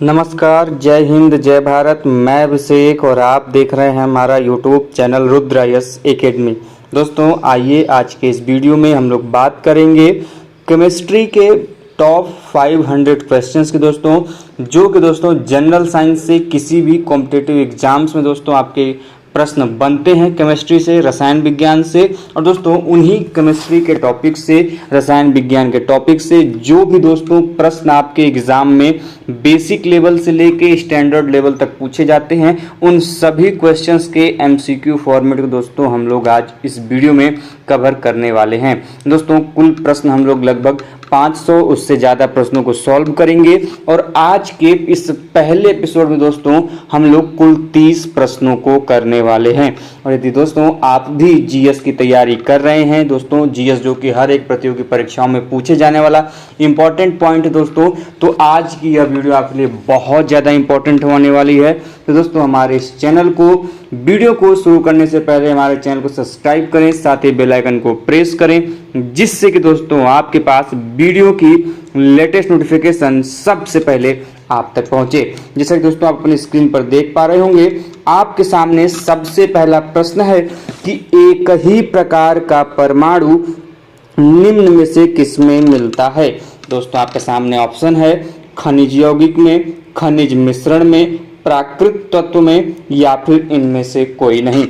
नमस्कार, जय हिंद, जय भारत। मैं अभिषेक और आप देख रहे हैं हमारा YouTube channel Rudra IAS academy. दोस्तों आइए आज के इस वीडियो में हम लोग बात करेंगे केमिस्ट्री के टॉप 500 क्वेश्चंस के दोस्तों, जो कि दोस्तों जनरल साइंस से किसी भी कॉम्पिटिटिव एग्जाम्स में दोस्तों आपके प्रश्न बनते हैं केमिस्ट्री से, रसायन विज्ञान से। और दोस्तों उन्हीं केमिस्ट्री के टॉपिक से, रसायन विज्ञान के टॉपिक से जो भी दोस्तों प्रश्न आपके एग्जाम में बेसिक लेवल से लेके स्टैंडर्ड लेवल तक पूछे जाते हैं, उन सभी क्वेश्चंस के एमसीक्यू फॉर्मेट को दोस्तों हम लोग आज इस वीडियो में कवर करने वाले हैं। दोस्तों कुल प्रश्न हम लोग लगभग 500 उससे ज़्यादा प्रश्नों को सॉल्व करेंगे और आज के इस पहले एपिसोड में दोस्तों हम लोग कुल 30 प्रश्नों को करने वाले हैं। और यदि दोस्तों आप भी जीएस की तैयारी कर रहे हैं, दोस्तों जीएस जो कि हर एक प्रतियोगी परीक्षाओं में पूछे जाने वाला इंपॉर्टेंट पॉइंट है दोस्तों, तो आज की यह वीडियो आपके लिए बहुत ज़्यादा इंपॉर्टेंट होने वाली है। तो दोस्तों हमारे इस चैनल को, वीडियो को शुरू करने से पहले हमारे चैनल को सब्सक्राइब करें, साथ ही बेल आइकन को प्रेस करें, जिससे कि दोस्तों आपके पास वीडियो की लेटेस्ट नोटिफिकेशन सबसे पहले आप तक पहुंचे। जैसा कि दोस्तों आप अपनी स्क्रीन पर देख पा रहे होंगे, आपके सामने सबसे पहला प्रश्न है कि एक ही प्रकार का परमाणु निम्न में से किसमें मिलता है। दोस्तों आपके सामने ऑप्शन है खनिज यौगिक में, खनिज मिश्रण में, प्राकृत तत्व में या फिर इनमें से कोई नहीं।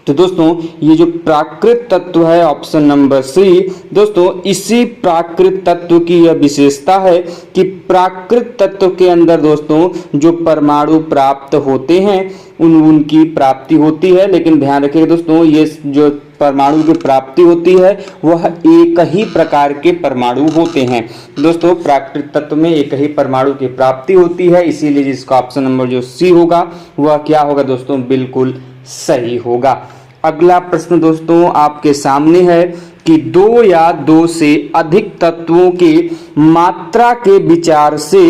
तो दोस्तों ये जो प्राकृत तत्व है ऑप्शन नंबर सी, दोस्तों इसी प्राकृत तत्व की यह विशेषता है कि प्राकृत तत्व के अंदर दोस्तों जो परमाणु प्राप्त होते हैं उनकी प्राप्ति होती है। लेकिन ध्यान रखिएगा दोस्तों, ये जो परमाणु की प्राप्ति होती है वह एक ही प्रकार के परमाणु होते हैं। दोस्तों प्राकृत तत्व में एक ही परमाणु की प्राप्ति होती है, इसीलिए जिसका ऑप्शन नंबर जो सी होगा वह क्या होगा दोस्तों, बिल्कुल सही होगा। अगला प्रश्न दोस्तों आपके सामने है कि दो या दो से अधिक तत्वों के मात्रा के विचार से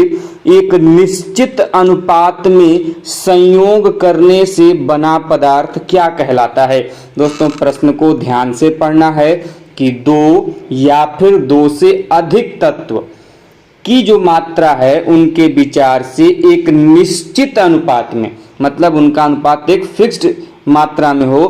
एक निश्चित अनुपात में संयोग करने से बना पदार्थ क्या कहलाता है। दोस्तों प्रश्न को ध्यान से पढ़ना है कि दो या फिर दो से अधिक तत्व की जो मात्रा है उनके विचार से एक निश्चित अनुपात में, मतलब उनका अनुपात एक फिक्स्ड मात्रा में हो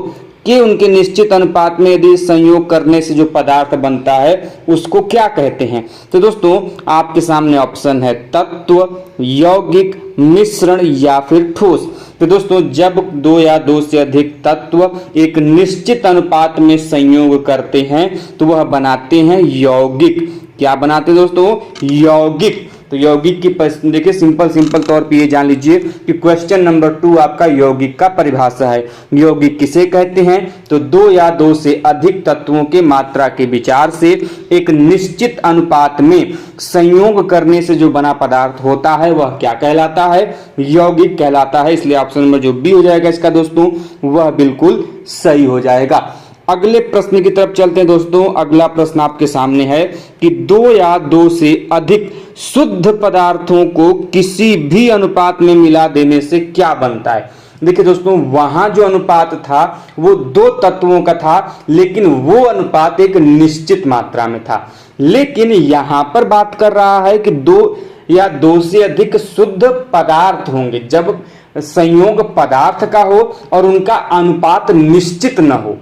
कि उनके निश्चित अनुपात में यदि संयोग करने से जो पदार्थ बनता है उसको क्या कहते हैं। तो दोस्तों आपके सामने ऑप्शन है तत्व, यौगिक, मिश्रण या फिर ठोस। तो दोस्तों जब दो या दो से अधिक तत्व एक निश्चित अनुपात में संयोग करते हैं तो वह बनाते हैं यौगिक। क्या बनाते हैं दोस्तों, यौगिक। तो यौगिक की देखिए सिंपल तौर पे ये जान लीजिए कि क्वेश्चन नंबर 2 आपका यौगिक का परिभाषा है। यौगिक किसे कहते हैं, तो दो या दो से अधिक तत्वों के मात्रा के विचार से एक निश्चित अनुपात में संयोग करने से जो बना पदार्थ होता है वह क्या कहलाता है, यौगिक कहलाता है। इसलिए ऑप्शन नंबर जो बी हो जाएगा इसका दोस्तों वह बिल्कुल सही हो जाएगा। अगले प्रश्न की तरफ चलते हैं दोस्तों। अगला प्रश्न आपके सामने है कि दो या दो से अधिक शुद्ध पदार्थों को किसी भी अनुपात में मिला देने से क्या बनता है। देखिए दोस्तों वहां जो अनुपात था वो दो तत्वों का था, लेकिन वो अनुपात एक निश्चित मात्रा में था। लेकिन यहां पर बात कर रहा है कि दो या दो से अधिक शुद्ध पदार्थ होंगे जब संयोग पदार्थ का हो और उनका अनुपात निश्चित न हो,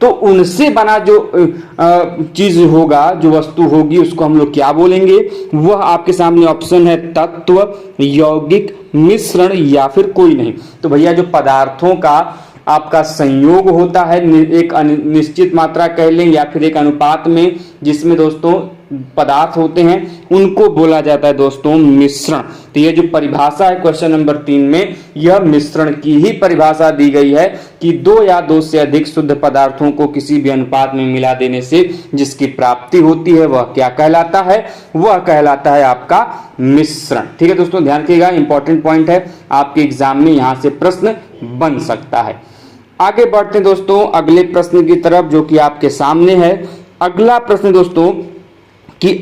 तो उनसे बना जो चीज होगा, जो वस्तु होगी, उसको हम लोग क्या बोलेंगे। वह आपके सामने ऑप्शन है तत्व, यौगिक, मिश्रण या फिर कोई नहीं। तो भैया जो पदार्थों का आपका संयोग होता है एक निश्चित मात्रा कह लें या फिर एक अनुपात में जिसमें दोस्तों पदार्थ होते हैं, उनको बोला जाता है दोस्तों मिश्रण। तो ये जो परिभाषा है क्वेश्चन नंबर 3 में, यह मिश्रण की ही परिभाषा दी गई है कि दो या दो से अधिक शुद्ध पदार्थों को किसी भी अनुपात में मिला देने से जिसकी प्राप्ति होती है वह क्या कहलाता है, वह कहलाता है आपका मिश्रण। ठीक है दोस्तों ध्यान रखिएगा, इंपॉर्टेंट पॉइंट है, आपके एग्जाम में यहां से प्रश्न बन सकता है। आगे बढ़ते हैं दोस्तों अगले प्रश्न की तरफ जो कि आपके सामने है। अगला प्रश्न दोस्तों कि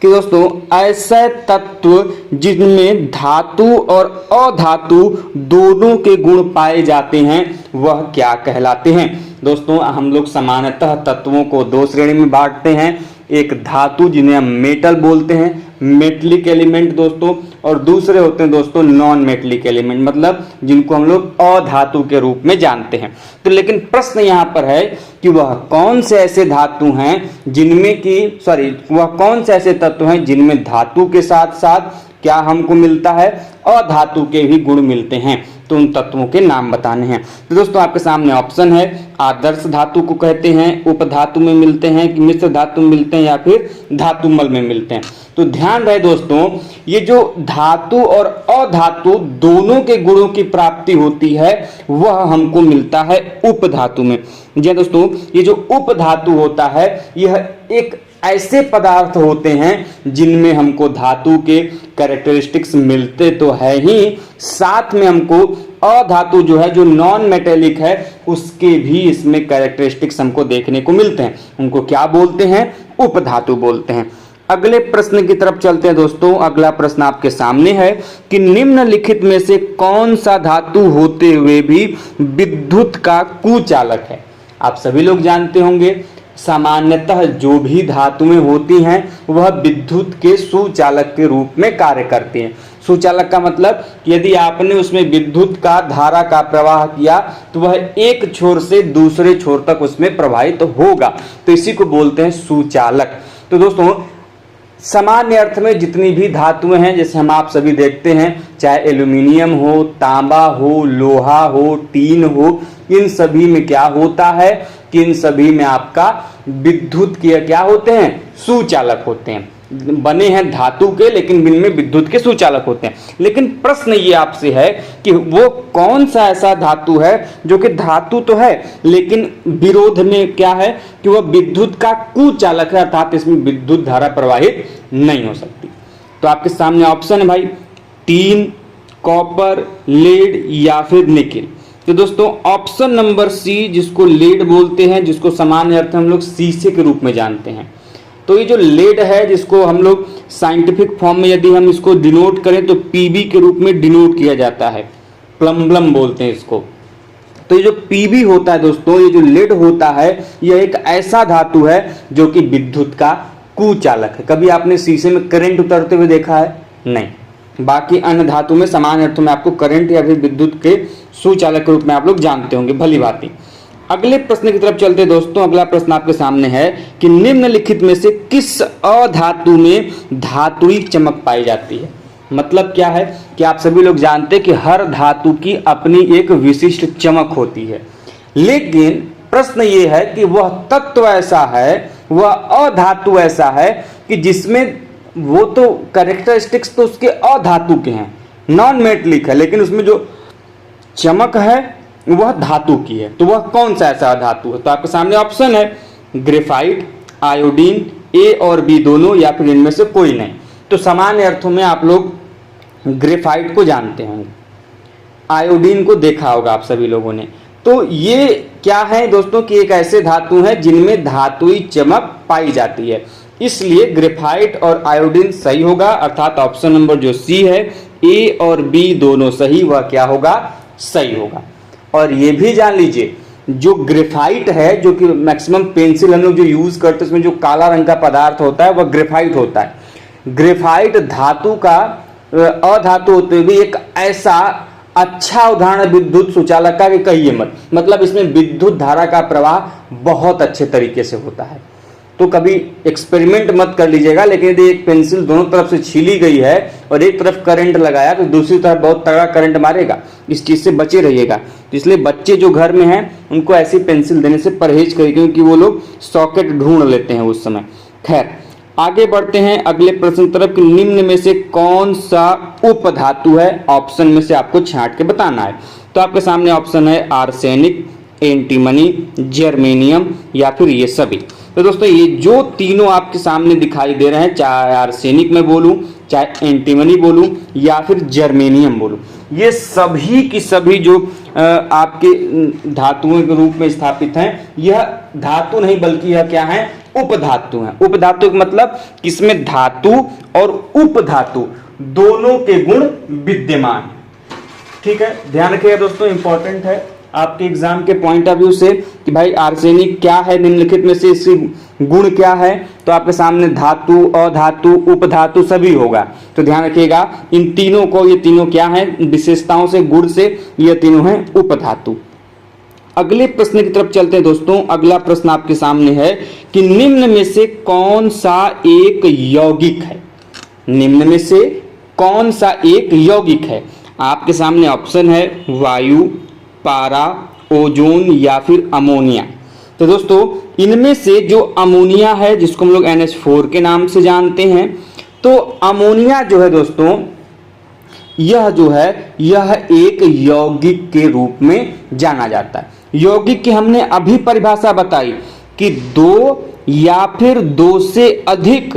दोस्तों ऐसे तत्व जिनमें धातु और अधातु दोनों के गुण पाए जाते हैं वह क्या कहलाते हैं। दोस्तों हम लोग सामान्यतः तत्वों को दो श्रेणी में बांटते हैं, एक धातु जिन्हें हम मेटल बोलते हैं, मेटलिक एलिमेंट दोस्तों, और दूसरे होते हैं दोस्तों नॉन मेटलिक एलिमेंट, मतलब जिनको हम लोग अधातु के रूप में जानते हैं। तो लेकिन प्रश्न यहाँ पर है कि वह कौन से ऐसे धातु हैं जिनमें की वह कौन से ऐसे तत्व हैं जिनमें धातु के साथ साथ क्या हमको मिलता है, अधातु के भी गुण मिलते हैं। तो उन तत्वों के नाम बताने हैं। तो दोस्तों आपके सामने ऑप्शन है, आदर्श धातु को कहते हैं, उपधातु में मिलते हैं, मिश्र धातु में मिलते हैं, या फिर धातुमल में मिलते हैं। तो ध्यान रहे दोस्तों, ये जो धातु और अधातु दोनों के गुणों की प्राप्ति होती है वह हमको मिलता है उपधातु में। जी दोस्तों, ये जो उपधातु होता है यह एक ऐसे पदार्थ होते हैं जिनमें हमको धातु के कैरेक्टरिस्टिक्स मिलते तो है ही, साथ में हमको अधातु जो है, जो नॉन मेटेलिक है, उसके भी इसमें कैरेक्टरिस्टिक्स हमको देखने को मिलते हैं। उनको क्या बोलते हैं? उपधातु बोलते हैं। अगले प्रश्न की तरफ चलते हैं दोस्तों। अगला प्रश्न आपके सामने है कि निम्नलिखित में से कौन सा धातु होते हुए भी विद्युत का कुचालक है? आप सभी लोग जानते होंगे, सामान्यतः जो भी धातुएं होती हैं वह विद्युत के सुचालक के रूप में कार्य करती हैं। सुचालक का मतलब कि यदि आपने उसमें विद्युत का धारा का प्रवाह किया तो वह एक छोर से दूसरे छोर तक उसमें प्रवाहित होगा, तो इसी को बोलते हैं सुचालक। तो दोस्तों सामान्य अर्थ में जितनी भी धातुएं हैं, जैसे हम आप सभी देखते हैं, चाहे एल्यूमिनियम हो, तांबा हो, लोहा हो, टीन हो, इन सभी में क्या होता है कि इन सभी में आपका विद्युत के क्या होते हैं? सुचालक होते हैं। बने हैं धातु के लेकिन इनमें विद्युत के सुचालक होते हैं। लेकिन प्रश्न ये आपसे है कि वो कौन सा ऐसा धातु है जो कि धातु तो है लेकिन विरोध में क्या है कि वह विद्युत का कुचालक है, अर्थात इसमें विद्युत धारा प्रवाहित नहीं हो सकती। तो आपके सामने ऑप्शन है भाई, टीन, कॉपर, लेड या फिर निकेल। तो दोस्तों ऑप्शन नंबर सी, जिसको लेड बोलते हैं, जिसको सामान्य अर्थ हम लोग शीशे के रूप में जानते हैं। तो ये जो लेड है, जिसको हम लोग साइंटिफिक फॉर्म में यदि हम इसको डिनोट करें तो पीबी के रूप में डिनोट किया जाता है, प्लम्बलम बोलते हैं इसको। तो ये जो पीबी होता है दोस्तों, ये जो लेड होता है, यह एक ऐसा धातु है जो कि विद्युत का कुचालक है। कभी आपने शीशे में करंट उतरते हुए देखा है? नहीं। बाकी अन्य धातु में समान अर्थों में आपको करंट या फिर विद्युत के सुचालक के रूप में आप लोग जानते होंगे, भली भांति। अगले प्रश्न की तरफ चलते दोस्तों। अगला प्रश्न आपके सामने है कि निम्नलिखित में से किस अधातु में धातुई चमक पाई जाती है? मतलब क्या है कि आप सभी लोग जानते हैं कि हर धातु की अपनी एक विशिष्ट चमक होती है, लेकिन प्रश्न ये है कि वह तत्व ऐसा है, वह अधातु ऐसा है कि जिसमें वो तो कैरेक्टरिस्टिक्स तो उसके अधातु के हैं, नॉन मेटलिक है, लेकिन उसमें जो चमक है वह धातु की है। तो वह कौन सा ऐसा धातु है? तो आपके सामने ऑप्शन है, ग्रेफाइट, आयोडीन, ए और बी दोनों, या फिर इनमें से कोई नहीं। तो सामान्य अर्थों में आप लोग ग्रेफाइट को जानते होंगे, आयोडीन को देखा होगा आप सभी लोगों ने। तो ये क्या है दोस्तों कि एक ऐसे धातु हैं जिनमें धातुई चमक पाई जाती है, इसलिए ग्रेफाइट और आयोडीन सही होगा, अर्थात ऑप्शन नंबर जो सी है, ए और बी दोनों सही, वह क्या होगा? सही होगा। और ये भी जान लीजिए, जो ग्रेफाइट है, जो कि मैक्सिमम पेंसिल हम लोग जो यूज करते हैं उसमें जो काला रंग का पदार्थ होता है वह ग्रेफाइट होता है। ग्रेफाइट धातु का अधातु होते हुए एक ऐसा अच्छा उदाहरण विद्युत सुचालक का कि कहिए मत, मतलब इसमें विद्युत धारा का प्रवाह बहुत अच्छे तरीके से होता है। तो कभी एक्सपेरिमेंट मत कर लीजिएगा, लेकिन यदि एक पेंसिल दोनों तरफ से छीली गई है और एक तरफ करंट लगाया तो दूसरी तरफ बहुत तगड़ा करंट मारेगा, इस चीज से बचे रहिएगा। तो इसलिए बच्चे जो घर में हैं उनको ऐसी पेंसिल देने से परहेज करिए, क्योंकि वो लोग सॉकेट ढूंढ लेते हैं उस समय। खैर आगे बढ़ते हैं अगले प्रश्न की तरफ कि निम्न में से कौन सा उपधातु है? ऑप्शन में से आपको छांट के बताना है। तो आपके सामने ऑप्शन है आर्सेनिक, एंटीमनी, जर्मेनियम या फिर ये सभी। तो दोस्तों ये जो तीनों आपके सामने दिखाई दे रहे हैं, चाहे आर्सेनिक में बोलूं, चाहे एंटीमनी बोलूं या फिर जर्मेनियम बोलूं, ये सभी की सभी जो आपके धातुओं के रूप में स्थापित हैं, यह धातु नहीं बल्कि यह क्या है? उपधातु हैं। उपधातु का मतलब इसमें धातु और उपधातु दोनों के गुण विद्यमान हैं। ठीक है, ध्यान रखिएगा दोस्तों, इंपॉर्टेंट है। आपके एग्जाम के पॉइंट ऑफ व्यू से कि भाई आर्सेनिक क्या है, निम्नलिखित में से इसकी गुण क्या है, तो आपके सामने धातु, अधातु, उपधातु सभी होगा। तो ध्यान रखिएगा इन तीनों को, ये तीनों क्या है विशेषताओं से, गुण से, ये तीनों हैं उपधातु। अगले प्रश्न की तरफ चलते हैं दोस्तों। अगला प्रश्न आपके सामने है कि निम्न में से कौन सा एक यौगिक है। निम्न में से कौन सा एक यौगिक है। आपके सामने ऑप्शन है वायु, पारा, ओजोन या फिर अमोनिया। तो दोस्तों इनमें से जो अमोनिया है, जिसको हम लोग NH4 के नाम से जानते हैं, तो अमोनिया जो है दोस्तों यह जो है यह एक यौगिक के रूप में जाना जाता है। यौगिक की हमने अभी परिभाषा बताई कि दो या फिर दो से अधिक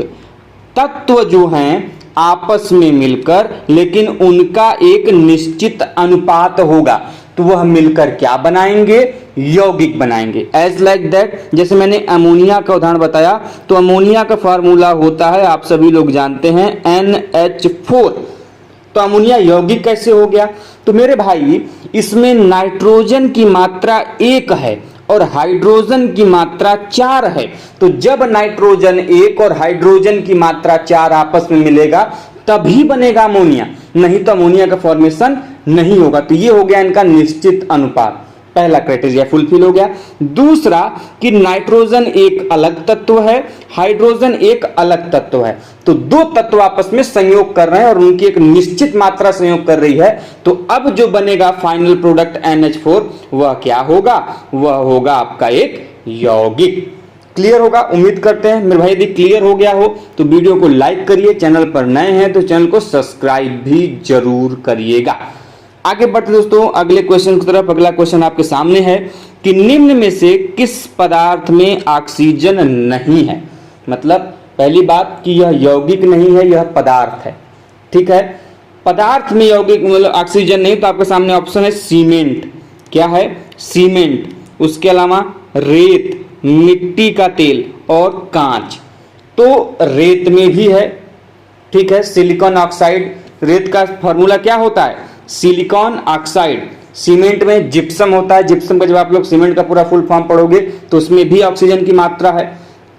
तत्व जो हैं आपस में मिलकर, लेकिन उनका एक निश्चित अनुपात होगा, तो वह मिलकर क्या बनाएंगे, यौगिक बनाएंगे। एज लाइक दैट, जैसे मैंने अमोनिया का उदाहरण बताया, तो अमोनिया का फार्मूला होता है, आप सभी लोग जानते हैं, NH4। तो अमोनिया यौगिक कैसे हो गया। तो मेरे भाई इसमें नाइट्रोजन की मात्रा 1 है और हाइड्रोजन की मात्रा 4 है। तो जब नाइट्रोजन 1 और हाइड्रोजन की मात्रा 4 आपस में मिलेगा तभी बनेगा अमोनिया, नहीं तो अमोनिया का फॉर्मेशन नहीं होगा। तो ये हो गया इनका निश्चित अनुपात, पहला क्राइटेरिया फुलफिल हो गया। दूसरा कि नाइट्रोजन एक अलग तत्व है, हाइड्रोजन एक अलग तत्व है, तो दो तत्व आपस में संयोग कर रहे हैं और उनकी एक निश्चित मात्रा संयोग कर रही है। तो अब जो बनेगा फाइनल प्रोडक्ट NH4 वह क्या होगा, वह होगा आपका एक यौगिक। क्लियर होगा, उम्मीद करते हैं मेरे भाई। यदि क्लियर हो गया हो तो वीडियो को लाइक करिए, चैनल पर नए हैं तो चैनल को सब्सक्राइब भी जरूर करिएगा। आगे बढ़ते दोस्तों अगले क्वेश्चन की तरफ। अगला क्वेश्चन आपके सामने है कि निम्न में से किस पदार्थ में ऑक्सीजन नहीं है। मतलब पहली बात कि यह यौगिक नहीं है, यह पदार्थ है। ठीक है, पदार्थ में यौगिक मतलब ऑक्सीजन नहीं, तो आपके सामने ऑप्शन है सीमेंट। क्या है, सीमेंट। उसके अलावा रेत, मिट्टी का तेल और कांच। तो रेत में भी है, ठीक है, सिलिकॉन ऑक्साइड। रेत का फॉर्मूला क्या होता है, सिलिकॉन ऑक्साइड। सीमेंट में जिप्सम होता है, जिप्सम का जब आप लोग सीमेंट का पूरा फुल फॉर्म पढ़ोगे तो उसमें भी ऑक्सीजन की मात्रा है।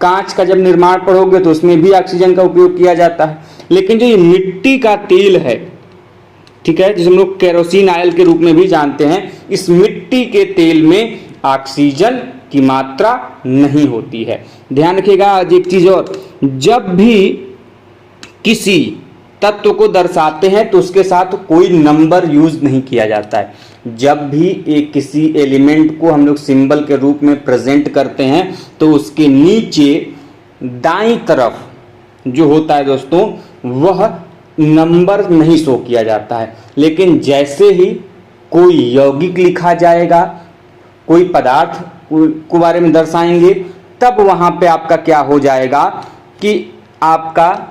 कांच का जब निर्माण पढ़ोगे तो उसमें भी ऑक्सीजन का उपयोग किया जाता है। लेकिन जो ये मिट्टी का तेल है, ठीक है, जिसे हम लोग केरोसिन ऑयल के रूप में भी जानते हैं, इस मिट्टी के तेल में ऑक्सीजन की मात्रा नहीं होती है। ध्यान रखिएगा। आज एक चीज और, जब भी किसी तत्व को दर्शाते हैं तो उसके साथ कोई नंबर यूज नहीं किया जाता है। जब भी एक किसी एलिमेंट को हम लोग सिंबल के रूप में प्रेजेंट करते हैं तो उसके नीचे दाईं तरफ जो होता है दोस्तों वह नंबर नहीं शो किया जाता है। लेकिन जैसे ही कोई यौगिक लिखा जाएगा, कोई पदार्थ को बारे में दर्शाएंगे, तब वहां पे आपका क्या हो जाएगा कि आपका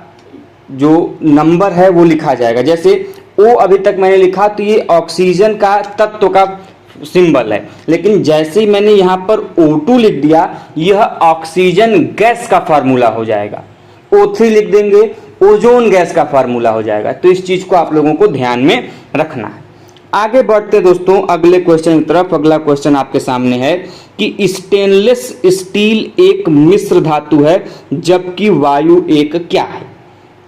जो नंबर है वो लिखा जाएगा। जैसे O अभी तक मैंने लिखा तो ये ऑक्सीजन का तत्व का सिंबल है, लेकिन जैसे ही मैंने यहां पर O2 लिख दिया, यह ऑक्सीजन गैस का फार्मूला हो जाएगा। O3 लिख देंगे, ओजोन गैस का फार्मूला हो जाएगा। तो इस चीज को आप लोगों को ध्यान में रखना है। आगे बढ़ते दोस्तों अगले क्वेश्चन की तरफ। अगला क्वेश्चन आपके सामने है कि स्टेनलेस स्टील एक मिश्र धातु है जबकि वायु एक क्या है।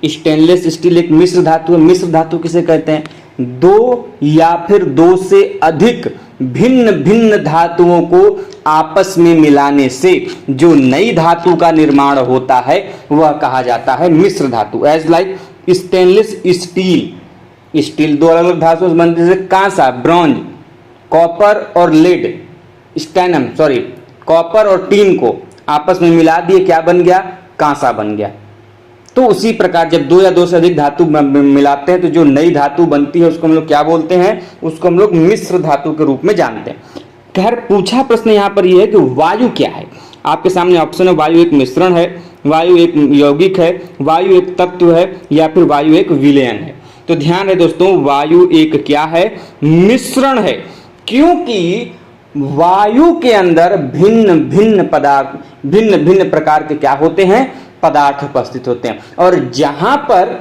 स्टेनलेस स्टील एक मिश्र धातु है। मिश्र धातु किसे कहते हैं, दो या फिर दो से अधिक भिन्न भिन्न धातुओं को आपस में मिलाने से जो नई धातु का निर्माण होता है वह कहा जाता है मिश्र धातु। As like stainless steel, steel दो अलग अलग धातुओं से बनते हैं, कांसा, ब्रॉन्ज, कॉपर और लेड, स्टैनम सॉरी कॉपर और टीन को आपस में मिला दिए, क्या बन गया, कांसा बन गया। तो उसी प्रकार जब दो या दो से अधिक धातु मिलाते हैं तो जो नई धातु बनती है उसको हम लोग क्या बोलते हैं, उसको हम लोग मिश्र धातु के रूप में जानते हैं। खैर पूछा प्रश्न यहाँ पर यह है कि वायु क्या है। आपके सामने ऑप्शन है वायु एक मिश्रण है, वायु एक यौगिक है, वायु एक तत्व है या फिर वायु एक विलयन है। तो ध्यान है दोस्तों, वायु एक क्या है, मिश्रण है, क्योंकि वायु के अंदर भिन्न भिन्न पदार्थ, भिन्न भिन्न प्रकार के क्या होते हैं, पदार्थ उपस्थित होते हैं। और जहां पर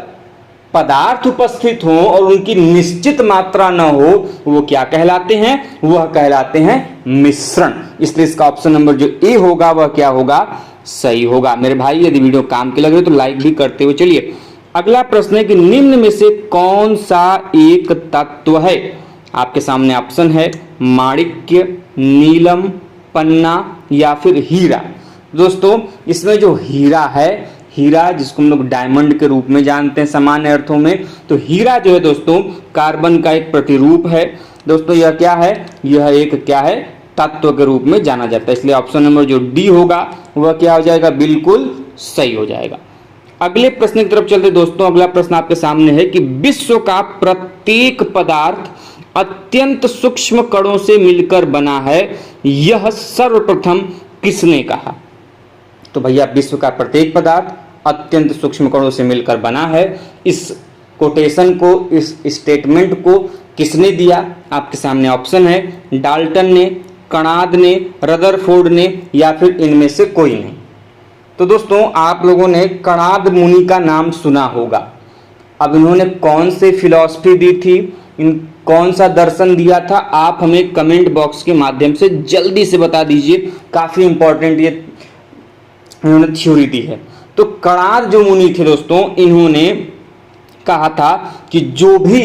पदार्थ उपस्थित हों और उनकी निश्चित मात्रा न हो, वो क्या कहलाते हैं? वह कहलाते हैं मिश्रण। इसलिए इसका ऑप्शन नंबर जो ए होगा वह क्या होगा? सही होगा। मेरे भाई यदि वीडियो काम के लगे तो लाइक भी करते हुए चलिए। अगला प्रश्न है कि निम्न में से कौन सा एक तत्व है? आपके सामने ऑप्शन है माणिक्य, नीलम, पन्ना या फिर हीरा। दोस्तों इसमें जो हीरा है, हीरा जिसको हम लोग डायमंड के रूप में जानते हैं सामान्य अर्थों में, तो हीरा जो है दोस्तों कार्बन का एक प्रतिरूप है। दोस्तों यह क्या है? यह एक क्या है? तत्व के रूप में जाना जाता है। इसलिए ऑप्शन नंबर जो डी होगा वह क्या हो जाएगा? बिल्कुल सही हो जाएगा। अगले प्रश्न की तरफ चलते दोस्तों। अगला प्रश्न आपके सामने है कि विश्व का प्रत्येक पदार्थ अत्यंत सूक्ष्म कणों से मिलकर बना है, यह सर्वप्रथम किसने कहा? तो भैया विश्व का प्रत्येक पदार्थ अत्यंत सूक्ष्म कणों से मिलकर बना है, इस कोटेशन को, इस स्टेटमेंट को किसने दिया? आपके सामने ऑप्शन है डाल्टन ने, कणाद ने, रदरफोर्ड ने या फिर इनमें से कोई नहीं। तो दोस्तों आप लोगों ने कणाद मुनि का नाम सुना होगा। अब इन्होंने कौन से फिलॉसफी दी थी, कौन सा दर्शन दिया था, आप हमें कमेंट बॉक्स के माध्यम से जल्दी से बता दीजिए। काफी इंपॉर्टेंट ये इन्होंने थ्योरी दी है। तो कणाद जो मुनि थे दोस्तों, इन्होंने कहा था कि जो भी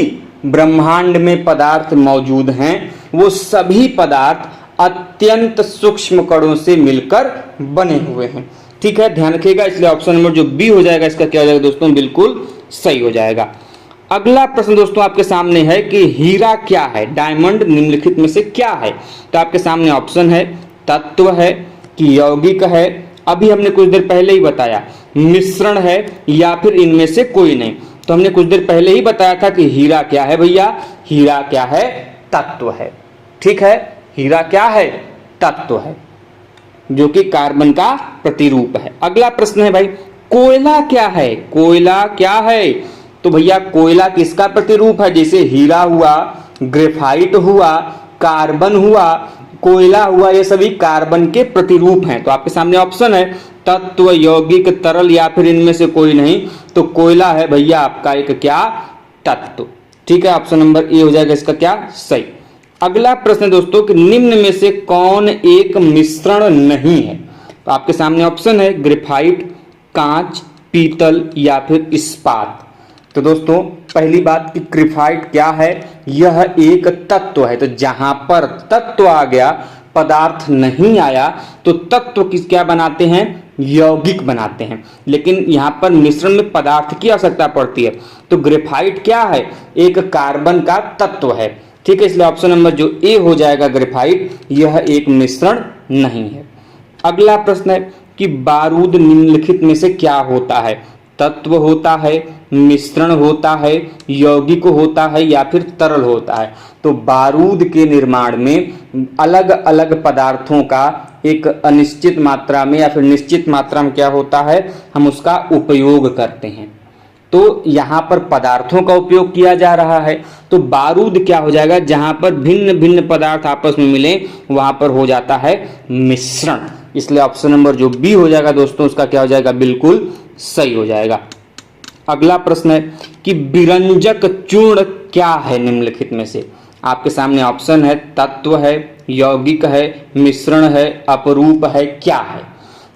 ब्रह्मांड में पदार्थ मौजूद हैं वो सभी पदार्थ अत्यंत सूक्ष्म कणों से मिलकर बने हुए हैं। ठीक है, ध्यान रखिएगा। इसलिए ऑप्शन नंबर जो बी हो जाएगा इसका क्या हो जाएगा दोस्तों? बिल्कुल सही हो जाएगा। अगला प्रश्न दोस्तों आपके सामने है कि हीरा क्या है? डायमंड निम्नलिखित में से क्या है? तो आपके सामने ऑप्शन है तत्व है कि यौगिक है, अभी हमने कुछ देर पहले ही बताया मिश्रण है या फिर इनमें से कोई नहीं। तो हमने कुछ देर पहले ही बताया था कि हीरा क्या है भैया? हीरा क्या है? तत्व है। ठीक है, हीरा क्या है? तत्व है जो कि कार्बन का प्रतिरूप है। अगला प्रश्न है भाई कोयला क्या है? कोयला क्या है? तो भैया कोयला किसका प्रतिरूप है? जैसे हीरा हुआ, ग्रेफाइट हुआ, कार्बन हुआ, कोयला हुआ, ये सभी कार्बन के प्रतिरूप हैं। तो आपके सामने ऑप्शन है तत्व, यौगिक, तरल या फिर इनमें से कोई नहीं। तो कोयला है भैया आपका एक क्या? तत्व। ठीक है, ऑप्शन नंबर ए हो जाएगा इसका क्या? सही। अगला प्रश्न दोस्तों कि निम्न में से कौन एक मिश्रण नहीं है? तो आपके सामने ऑप्शन है ग्रेफाइट, कांच, पीतल या फिर इस्पात। तो दोस्तों पहली बात कि ग्रेफाइट क्या है? यह एक तत्व है। तो जहां पर तत्व आ गया, पदार्थ नहीं आया, तो तत्व किस क्या बनाते हैं? यौगिक बनाते हैं। लेकिन यहां पर मिश्रण में पदार्थ की आवश्यकता पड़ती है। तो ग्रेफाइट क्या है? एक कार्बन का तत्व है। ठीक है, इसलिए ऑप्शन नंबर जो ए हो जाएगा ग्रेफाइट, यह एक मिश्रण नहीं है। अगला प्रश्न है कि बारूद निम्नलिखित में से क्या होता है? तत्व होता है, मिश्रण होता है, यौगिक होता है या फिर तरल होता है। तो बारूद के निर्माण में अलग अलग पदार्थों का एक अनिश्चित मात्रा में या फिर निश्चित मात्रा में क्या होता है? हम उसका उपयोग करते हैं। तो यहाँ पर पदार्थों का उपयोग किया जा रहा है। तो बारूद क्या हो जाएगा? जहां पर भिन्न भिन्न पदार्थ आपस में मिले वहां पर हो जाता है मिश्रण। इसलिए ऑप्शन नंबर जो बी हो जाएगा दोस्तों उसका क्या हो जाएगा? बिल्कुल सही हो जाएगा। अगला प्रश्न है कि विरंजक चूर्ण क्या है निम्नलिखित में से? आपके सामने ऑप्शन है तत्व है, यौगिक है, मिश्रण है, अपरूप है, क्या है?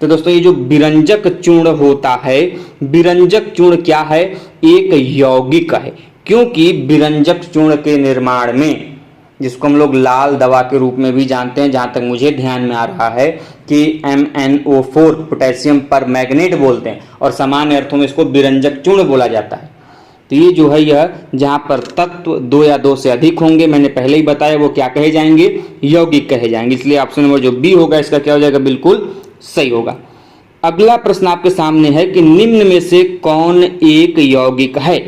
तो दोस्तों ये जो विरंजक चूर्ण होता है, विरंजक चूर्ण क्या है? एक यौगिक है। क्योंकि विरंजक चूर्ण के निर्माण में, जिसको हम लोग लाल दवा के रूप में भी जानते हैं, जहां तक मुझे ध्यान में आ रहा है कि MnO4 पोटेशियम पर मैग्नेट बोलते हैं और सामान्य अर्थों में इसको विरंजक चूर्ण बोला जाता है। तो ये जो है यह जहां पर तत्व 2 या 2 से अधिक होंगे, मैंने पहले ही बताया, वो क्या कहे जाएंगे? यौगिक कहे जाएंगे। इसलिए ऑप्शन नंबर जो बी होगा इसका क्या हो जाएगा? बिल्कुल सही होगा। अगला प्रश्न आपके सामने है कि निम्न में से कौन एक यौगिक है?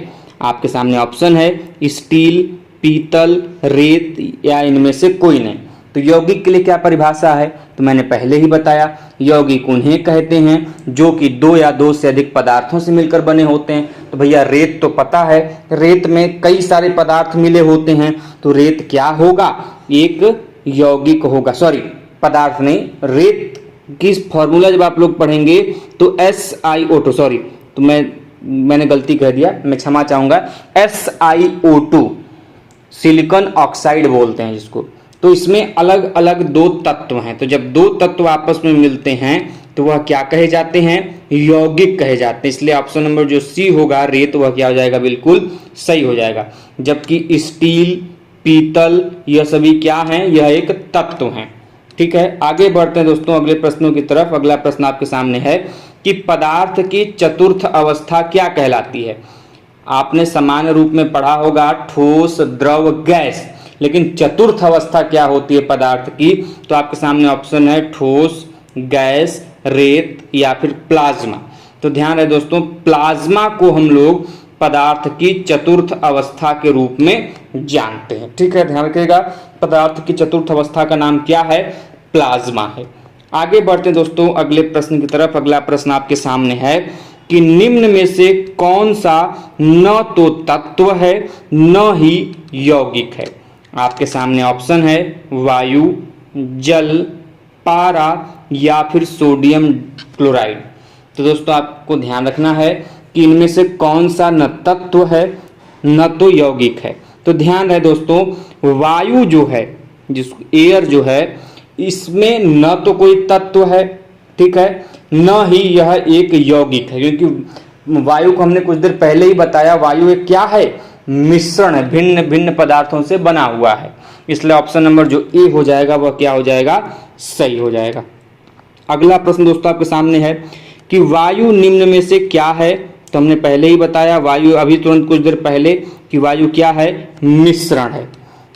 आपके सामने ऑप्शन है स्टील, पीतल, रेत या इनमें से कोई नहीं। तो यौगिक के लिए क्या परिभाषा है? तो मैंने पहले ही बताया, यौगिक उन्हें कहते हैं जो कि 2 या 2 से अधिक पदार्थों से मिलकर बने होते हैं। तो भैया रेत तो पता है, रेत में कई सारे पदार्थ मिले होते हैं। तो रेत क्या होगा? एक यौगिक होगा। सॉरी, पदार्थ नहीं, रेत की फॉर्मूला जब आप लोग पढ़ेंगे तो SiO2, सॉरी, तो मैं मैंने गलती कह दिया, मैं क्षमा चाहूँगा, SiO2 सिलिकॉन ऑक्साइड बोलते हैं जिसको। तो इसमें अलग अलग दो तत्व हैं, तो जब दो तत्व आपस में मिलते हैं तो वह क्या कहे जाते हैं, यौगिक कहे जाते हैं। इसलिए ऑप्शन नंबर जो सी होगा रेत, वह क्या हो जाएगा, बिल्कुल सही हो जाएगा। जबकि स्टील, पीतल, यह सभी क्या हैं, यह एक तत्व हैं। ठीक है, आगे बढ़ते हैं दोस्तों अगले प्रश्नों की तरफ। अगला प्रश्न आपके सामने है कि पदार्थ की चतुर्थ अवस्था क्या कहलाती है। आपने सामान्य रूप में पढ़ा होगा ठोस, द्रव, गैस, लेकिन चतुर्थ अवस्था क्या होती है पदार्थ की, तो आपके सामने ऑप्शन है ठोस, गैस, रेत या फिर प्लाज्मा। तो ध्यान रहे दोस्तों, प्लाज्मा को हम लोग पदार्थ की चतुर्थ अवस्था के रूप में जानते हैं। ठीक है, ध्यान रखिएगा, पदार्थ की चतुर्थ अवस्था का नाम क्या है, प्लाज्मा है। आगे बढ़ते हैं दोस्तों अगले प्रश्न की तरफ। अगला प्रश्न आपके सामने है कि निम्न में से कौन सा न तो तत्व है न ही यौगिक है। आपके सामने ऑप्शन है वायु, जल, पारा या फिर सोडियम क्लोराइड। तो दोस्तों आपको ध्यान रखना है कि इनमें से कौन सा न तत्व है न तो यौगिक है। तो ध्यान रहे दोस्तों, वायु जो है, जिस एयर जो है, इसमें न तो कोई तत्व है, ठीक है, न ही यह एक यौगिक है, क्योंकि वायु को हमने कुछ देर पहले ही बताया, वायु एक क्या है, मिश्रण है, भिन्न भिन्न पदार्थों से बना हुआ है। इसलिए ऑप्शन नंबर जो ए हो जाएगा वह क्या हो जाएगा, सही हो जाएगा। अगला प्रश्न दोस्तों आपके सामने है कि वायु निम्न में से क्या है। तो हमने पहले ही बताया वायु, अभी तुरंत कुछ देर पहले, कि वायु क्या है, मिश्रण है।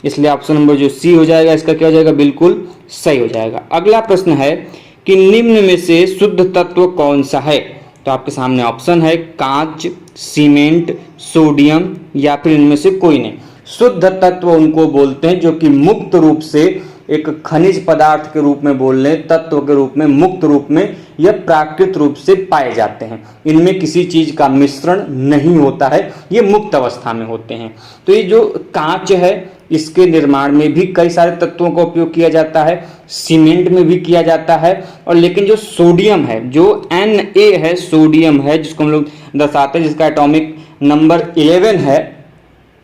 इसलिए ऑप्शन नंबर जो सी हो जाएगा इसका क्या हो जाएगा, बिल्कुल सही हो जाएगा। अगला प्रश्न है कि निम्न में से शुद्ध तत्व कौन सा है। तो आपके सामने ऑप्शन है कांच, सीमेंट, सोडियम या फिर इनमें से कोई नहीं। शुद्ध तत्व उनको बोलते हैं जो कि मुक्त रूप से एक खनिज पदार्थ के रूप में बोल लें, तत्व के रूप में, मुक्त रूप में या प्राकृतिक रूप से पाए जाते हैं। इनमें किसी चीज का मिश्रण नहीं होता है, ये मुक्त अवस्था में होते हैं। तो ये जो कांच है इसके निर्माण में भी कई सारे तत्वों का उपयोग किया जाता है, सीमेंट में भी किया जाता है, और लेकिन जो सोडियम है, जो Na है, सोडियम है, जिसको हम लोग दर्शाते हैं, जिसका एटॉमिक नंबर 11 है,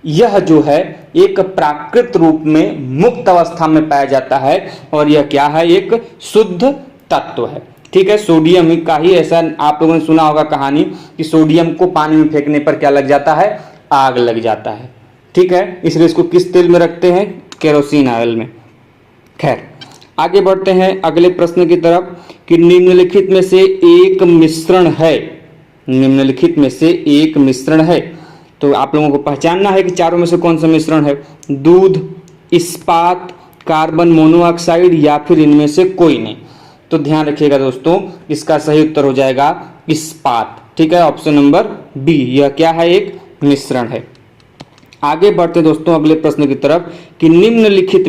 यह जो है एक प्राकृत रूप में मुक्त अवस्था में पाया जाता है और यह क्या है, एक शुद्ध तत्व है। ठीक है, सोडियम का ही ऐसा आप लोगों ने सुना होगा कहानी कि सोडियम को पानी में फेंकने पर क्या लग जाता है, आग लग जाता है। ठीक है, इसलिए इसको किस तेल में रखते हैं, केरोसिन ऑयल में। खैर, आगे बढ़ते हैं अगले प्रश्न की तरफ कि निम्नलिखित में से एक मिश्रण है, निम्नलिखित में से एक मिश्रण है। तो आप लोगों को पहचानना है कि चारों में से कौन सा मिश्रण है, दूध, इस्पात, कार्बन मोनोऑक्साइड या फिर इनमें से कोई नहीं। तो ध्यान रखिएगा दोस्तों, इसका सही उत्तर हो जाएगा इस्पात। ठीक है, ऑप्शन नंबर बी, यह क्या है, एक मिश्रण है। आगे बढ़ते दोस्तों अगले प्रश्न की तरफ कि निम्नलिखित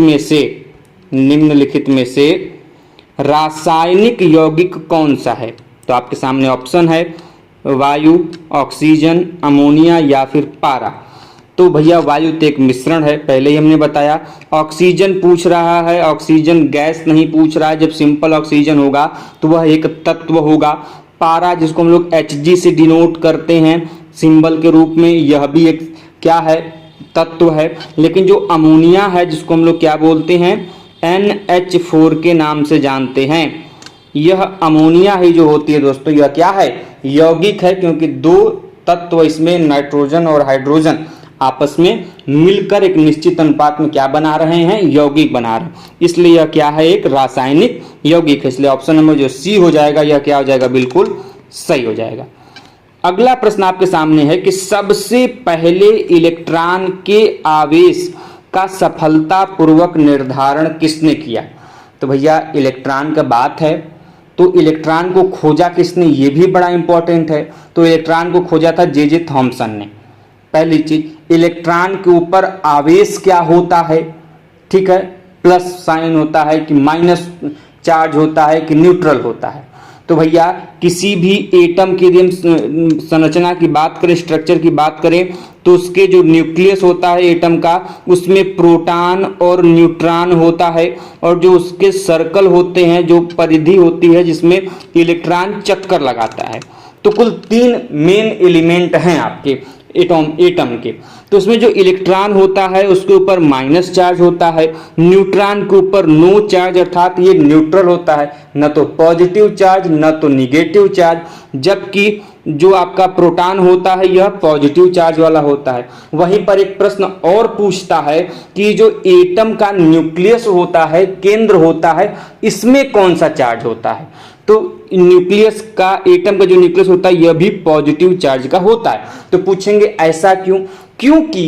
में से रासायनिक यौगिक कौन सा है। तो आपके सामने ऑप्शन है वायु, ऑक्सीजन, अमोनिया या फिर पारा। तो भैया वायु तो एक मिश्रण है, पहले ही हमने बताया। ऑक्सीजन पूछ रहा है, ऑक्सीजन गैस नहीं पूछ रहा है। जब सिंपल ऑक्सीजन होगा तो वह एक तत्व होगा। पारा जिसको हम लोग Hg से डिनोट करते हैं सिंबल के रूप में, यह भी एक क्या है, तत्व है। लेकिन जो अमोनिया है जिसको हम लोग क्या बोलते हैं, NH4 के नाम से जानते हैं, यह अमोनिया ही जो होती है दोस्तों, यह क्या है, यौगिक है, क्योंकि दो तत्व इसमें नाइट्रोजन और हाइड्रोजन आपस में मिलकर एक निश्चित अनुपात में क्या बना रहे हैं, यौगिक बना रहे हैं। इसलिए यह क्या है, एक रासायनिक यौगिक है। इसलिए ऑप्शन नंबर जो सी हो जाएगा यह क्या हो जाएगा, बिल्कुल सही हो जाएगा। अगला प्रश्न आपके सामने है कि सबसे पहले इलेक्ट्रॉन के आवेश का सफलतापूर्वक निर्धारण किसने किया। तो भैया इलेक्ट्रॉन का बात है तो इलेक्ट्रॉन को खोजा किसने, ये भी बड़ा इंपॉर्टेंट है। तो इलेक्ट्रॉन को खोजा था जे थॉमसन ने। पहली चीज, इलेक्ट्रॉन के ऊपर आवेश क्या होता है, ठीक है, प्लस साइन होता है कि माइनस चार्ज होता है कि न्यूट्रल होता है। तो भैया किसी भी एटम की यदि हम संरचना की बात करें, स्ट्रक्चर की बात करें, तो उसके जो न्यूक्लियस होता है एटम का, उसमें प्रोटॉन और न्यूट्रॉन होता है, और जो उसके सर्कल होते हैं, जो परिधि होती है जिसमें इलेक्ट्रॉन चक्कर लगाता है, तो कुल 3 मेन एलिमेंट हैं आपके एटम के। तो उसमें जो इलेक्ट्रॉन होता है उसके ऊपर माइनस चार्ज होता है, न्यूट्रॉन के ऊपर नो चार्ज अर्थात ये न्यूट्रल होता है, न तो पॉजिटिव चार्ज न तो निगेटिव चार्ज। जबकि जो आपका प्रोटॉन होता है यह पॉजिटिव चार्ज वाला होता है। वहीं पर एक प्रश्न और पूछता है कि जो एटम का न्यूक्लियस होता है, केंद्र होता है, इसमें कौन सा चार्ज होता है। तो न्यूक्लियस का, एटम का जो न्यूक्लियस होता है यह भी पॉजिटिव चार्ज का होता है। तो पूछेंगे ऐसा क्यों? क्योंकि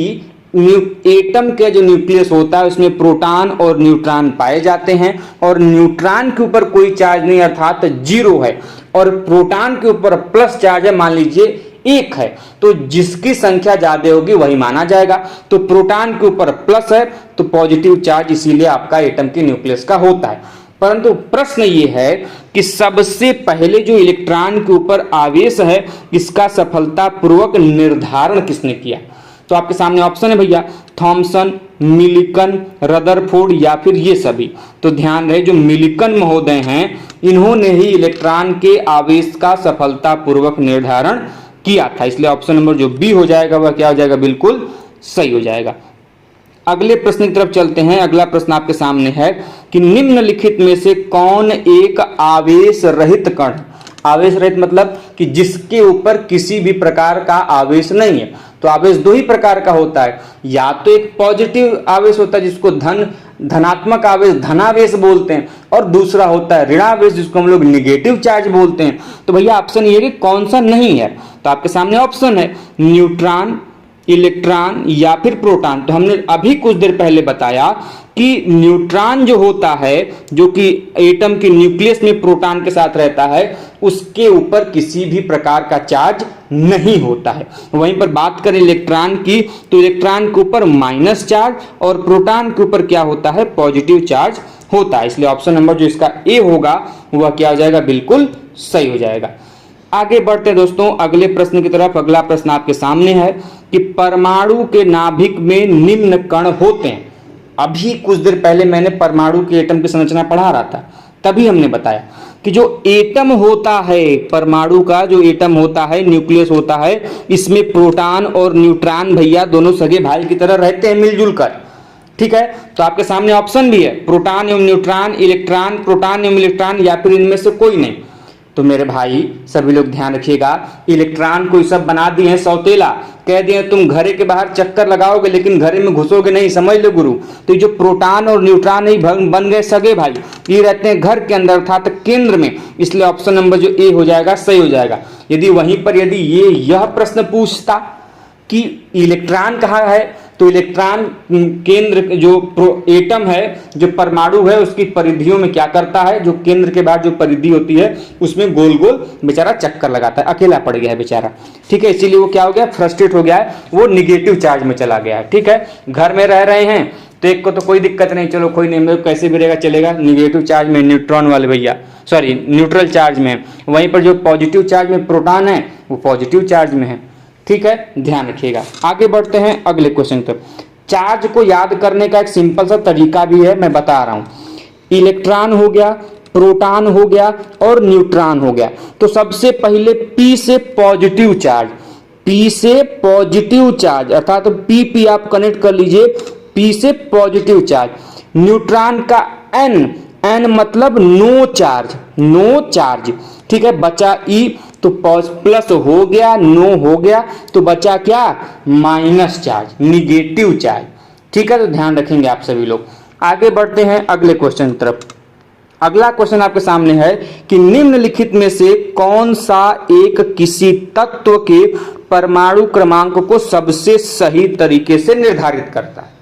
एटम का जो न्यूक्लियस होता है उसमें प्रोटॉन और न्यूट्रॉन पाए जाते हैं और न्यूट्रॉन के ऊपर कोई चार्ज नहीं अर्थात 0 है और प्रोटॉन के ऊपर प्लस चार्ज है, मान लीजिए 1 है। तो जिसकी संख्या ज्यादा होगी वही माना जाएगा। तो प्रोटॉन के ऊपर प्लस है तो पॉजिटिव चार्ज इसीलिए आपका एटम के न्यूक्लियस का होता है। परंतु प्रश्न ये है कि सबसे पहले जो इलेक्ट्रॉन के ऊपर आवेश है इसका सफलतापूर्वक निर्धारण किसने किया? तो आपके सामने ऑप्शन है भैया, थॉमसन, मिलिकन, रदरफोर्ड या फिर ये सभी। तो ध्यान रहे जो मिलिकन महोदय हैं इन्होंने ही इलेक्ट्रॉन के आवेश का सफलतापूर्वक निर्धारण किया था। इसलिए ऑप्शन नंबर जो बी हो जाएगा वह क्या हो जाएगा? बिल्कुल सही हो जाएगा। अगले प्रश्न की तरफ चलते हैं। अगला प्रश्न आपके सामने है कि निम्नलिखित में से कौन एक आवेश रहित कण? आवेश रहित मतलब कि जिसके ऊपर किसी भी प्रकार का आवेश नहीं है। तो आवेश 2 ही प्रकार का होता है, या तो एक पॉजिटिव आवेश होता है जिसको धनात्मक आवेश धनावेश बोलते हैं, और दूसरा होता है ऋणावेश जिसको हम लोग निगेटिव चार्ज बोलते हैं। तो भैया ऑप्शन ये कि कौन सा नहीं है। तो आपके सामने ऑप्शन है न्यूट्रॉन, इलेक्ट्रॉन या फिर प्रोटॉन। तो हमने अभी कुछ देर पहले बताया कि न्यूट्रॉन जो होता है जो कि एटम के न्यूक्लियस में प्रोटॉन के साथ रहता है उसके ऊपर किसी भी प्रकार का चार्ज नहीं होता है। वहीं पर बात करें इलेक्ट्रॉन की तो इलेक्ट्रॉन के ऊपर माइनस चार्ज और प्रोटॉन के ऊपर क्या होता है? पॉजिटिव चार्ज होता है। इसलिए ऑप्शन नंबर जो इसका ए होगा वह क्या हो जाएगा? बिल्कुल सही हो जाएगा। आगे बढ़ते हैं दोस्तों अगले प्रश्न की तरफ। अगला प्रश्न आपके सामने है कि परमाणु के नाभिक में निम्न कण होते हैं। अभी कुछ देर पहले मैंने परमाणु के एटम की संरचना पढ़ा रहा था, तभी हमने बताया कि जो एटम होता है, परमाणु का जो एटम होता है, न्यूक्लियस होता है, इसमें प्रोटॉन और न्यूट्रॉन भैया दोनों सगे भाई की तरह रहते हैं मिलजुल कर। ठीक है, तो आपके सामने ऑप्शन भी है प्रोटॉन एवं न्यूट्रॉन, इलेक्ट्रॉन, प्रोटॉन एवं इलेक्ट्रॉन या फिर इनमें से कोई नहीं। तो मेरे भाई सभी लोग ध्यान रखिएगा, इलेक्ट्रॉन को सब बना दिए हैं सौतेला, कह दिए तुम घरे के बाहर चक्कर लगाओगे लेकिन घरे में घुसोगे नहीं, समझ लो गुरु। तो ये जो प्रोटॉन और न्यूट्रॉन ही बन गए सगे भाई, ये रहते हैं घर के अंदर अर्थात केंद्र में। इसलिए ऑप्शन नंबर जो ए हो जाएगा सही हो जाएगा। यदि वहीं पर यदि यह प्रश्न पूछता कि इलेक्ट्रॉन कहाँ है तो इलेक्ट्रॉन केंद्र जो एटम है, जो परमाणु है, उसकी परिधियों में क्या करता है, जो केंद्र के बाद जो परिधि होती है उसमें गोल गोल बेचारा चक्कर लगाता है, अकेला पड़ गया है बेचारा। ठीक है, इसीलिए वो क्या हो गया? फ्रस्ट्रेट हो गया है, वो निगेटिव चार्ज में चला गया है। ठीक है, घर में रह रहे हैं तो एक को तो कोई दिक्कत नहीं, चलो कोई नहीं, कैसे भी रहेगा चलेगा, निगेटिव चार्ज में न्यूट्रॉन वाले भैया, सॉरी न्यूट्रल चार्ज में। वहीं पर जो पॉजिटिव चार्ज में प्रोटॉन है वो पॉजिटिव चार्ज में है। ठीक है, ध्यान रखिएगा। आगे बढ़ते हैं अगले क्वेश्चन तक। चार्ज को याद करने का एक सिंपल सा तरीका भी है, मैं बता रहा हूं। इलेक्ट्रॉन हो गया, प्रोटॉन हो गया और न्यूट्रॉन हो गया। तो सबसे पहले पी से पॉजिटिव चार्ज, पी से पॉजिटिव चार्ज अर्थात तो पी आप कनेक्ट कर लीजिए, पी से पॉजिटिव चार्ज। न्यूट्रॉन का एन मतलब नो चार्ज, नो चार्ज। ठीक है, बचा ई, तो प्लस हो गया, नो हो गया, तो बचा क्या? Minus charge, negative charge. ठीक है, तो ध्यान रखेंगे आप सभी लोग। आगे बढ़ते हैं अगले क्वेश्चन की तरफ। अगला क्वेश्चन आपके सामने है कि निम्नलिखित में से कौन सा एक किसी तत्व के परमाणु क्रमांक को सबसे सही तरीके से निर्धारित करता है।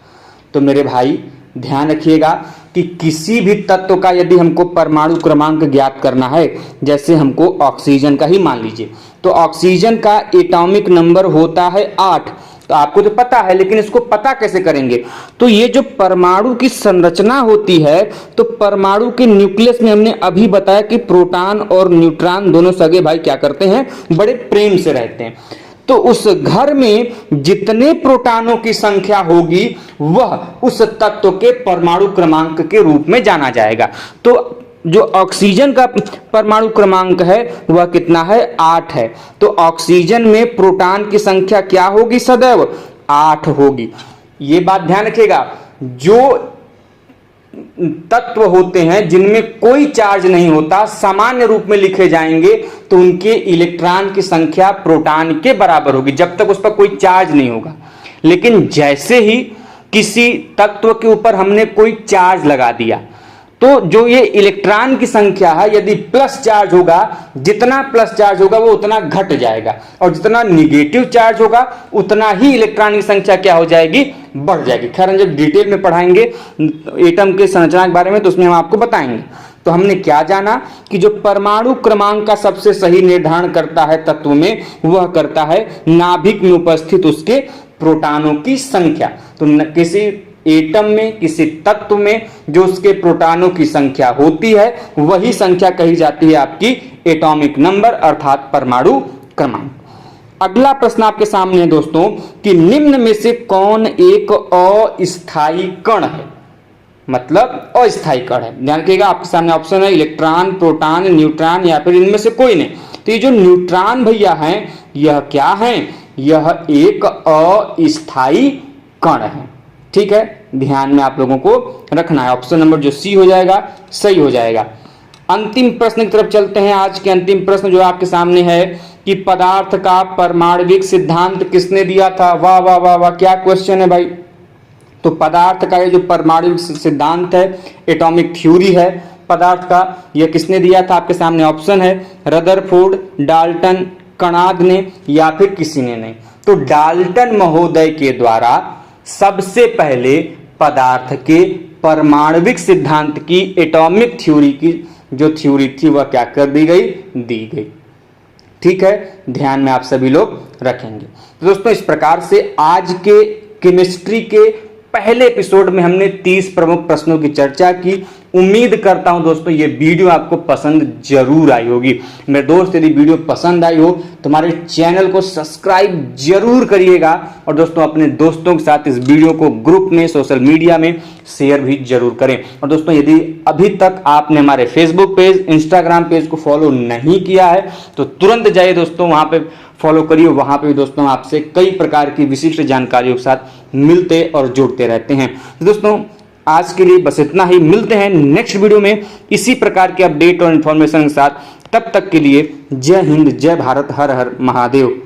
तो मेरे भाई ध्यान रखिएगा कि किसी भी तत्व का यदि हमको परमाणु क्रमांक ज्ञात करना है, जैसे हमको ऑक्सीजन का ही मान लीजिए, तो ऑक्सीजन का एटॉमिक नंबर होता है 8। तो आपको तो पता है, लेकिन इसको पता कैसे करेंगे? तो ये जो परमाणु की संरचना होती है, तो परमाणु के न्यूक्लियस में हमने अभी बताया कि प्रोटॉन और न्यूट्रॉन दोनों सगे भाई क्या करते हैं? बड़े प्रेम से रहते हैं। तो उस घर में जितने प्रोटॉनों की संख्या होगी वह उस तत्व के परमाणु क्रमांक के रूप में जाना जाएगा। तो जो ऑक्सीजन का परमाणु क्रमांक है वह कितना है, 8 है। तो ऑक्सीजन में प्रोटॉन की संख्या क्या होगी, सदैव 8 होगी। ये बात ध्यान रखिएगा, जो तत्व होते हैं जिनमें कोई चार्ज नहीं होता, सामान्य रूप में लिखे जाएंगे तो उनके इलेक्ट्रॉन की संख्या प्रोटॉन के बराबर होगी, जब तक उस पर कोई चार्ज नहीं होगा। लेकिन जैसे ही किसी तत्व के ऊपर हमने कोई चार्ज लगा दिया, तो जो ये इलेक्ट्रॉन की संख्या है, यदि प्लस चार्ज होगा, जितना प्लस चार्ज होगा वो उतना घट जाएगा, और जितना निगेटिव चार्ज होगा उतना ही इलेक्ट्रॉन की संख्या क्या हो जाएगी, बढ़ जाएगी। खैर हम जब डिटेल में पढ़ाएंगे एटम के संरचना के बारे में तो उसमें हम आपको बताएंगे। तो हमने क्या जाना कि जो परमाणु क्रमांक का सबसे सही निर्धारण करता है तत्व में, वह करता है नाभिक में उपस्थित उसके प्रोटॉनों की संख्या। तो किसी एटम में, किसी तत्व में जो उसके प्रोटॉनों की संख्या होती है, वही संख्या कही जाती है आपकी एटॉमिक नंबर, अर्थात परमाणु क्रमांक। अगला प्रश्न आपके सामने है दोस्तों कि निम्न में से कौन एक अस्थायी कण है, मतलब अस्थायी कण है। ध्यान रखिएगा, आपके सामने ऑप्शन है इलेक्ट्रॉन, प्रोटॉन, न्यूट्रॉन या फिर इनमें से कोई नहीं। तो ये जो न्यूट्रॉन भैया हैं, यह क्या है, यह एक अस्थायी कण है। ठीक है, ध्यान में आप लोगों को रखना है। ऑप्शन नंबर जो सी हो जाएगा सही हो जाएगा। अंतिम प्रश्न की तरफ चलते हैं। आज के अंतिम प्रश्न जो आपके सामने है कि पदार्थ का परमाणविक सिद्धांत किसने दिया था। वाह वाह वाह वाह, क्या क्वेश्चन है भाई। तो पदार्थ का ये जो परमाणविक सिद्धांत है, एटॉमिक थ्योरी है पदार्थ का, यह किसने दिया था। आपके सामने ऑप्शन है रदरफोर्ड, डाल्टन, कणाद ने या फिर किसी ने नहीं। तो डाल्टन महोदय के द्वारा सबसे पहले पदार्थ के परमाणविक सिद्धांत की, एटॉमिक थ्योरी की जो थ्योरी थी वह क्या कर दी गई, दी गई। ठीक है, ध्यान में आप सभी लोग रखेंगे। तो दोस्तों इस प्रकार से आज के केमिस्ट्री के पहले एपिसोड में हमने 30 प्रमुख प्रश्नों की चर्चा की। उम्मीद करता हूं दोस्तों ये वीडियो आपको पसंद जरूर आई होगी। मेरे दोस्त यदि वीडियो पसंद आई हो तो हमारे चैनल को सब्सक्राइब जरूर करिएगा, और दोस्तों अपने दोस्तों के साथ इस वीडियो को ग्रुप में, सोशल मीडिया में शेयर भी जरूर करें। और दोस्तों यदि अभी तक आपने हमारे फेसबुक पेज, इंस्टाग्राम पेज को फॉलो नहीं किया है तो तुरंत जाइए दोस्तों, वहां पे फॉलो करिए। वहां पे दोस्तों आपसे कई प्रकार की विशिष्ट जानकारियों के साथ मिलते और जुड़ते रहते हैं। तो दोस्तों आज के लिए बस इतना ही। मिलते हैं नेक्स्ट वीडियो में इसी प्रकार के अपडेट और इन्फॉर्मेशन के साथ। तब तक के लिए जय हिंद, जय भारत, हर हर महादेव।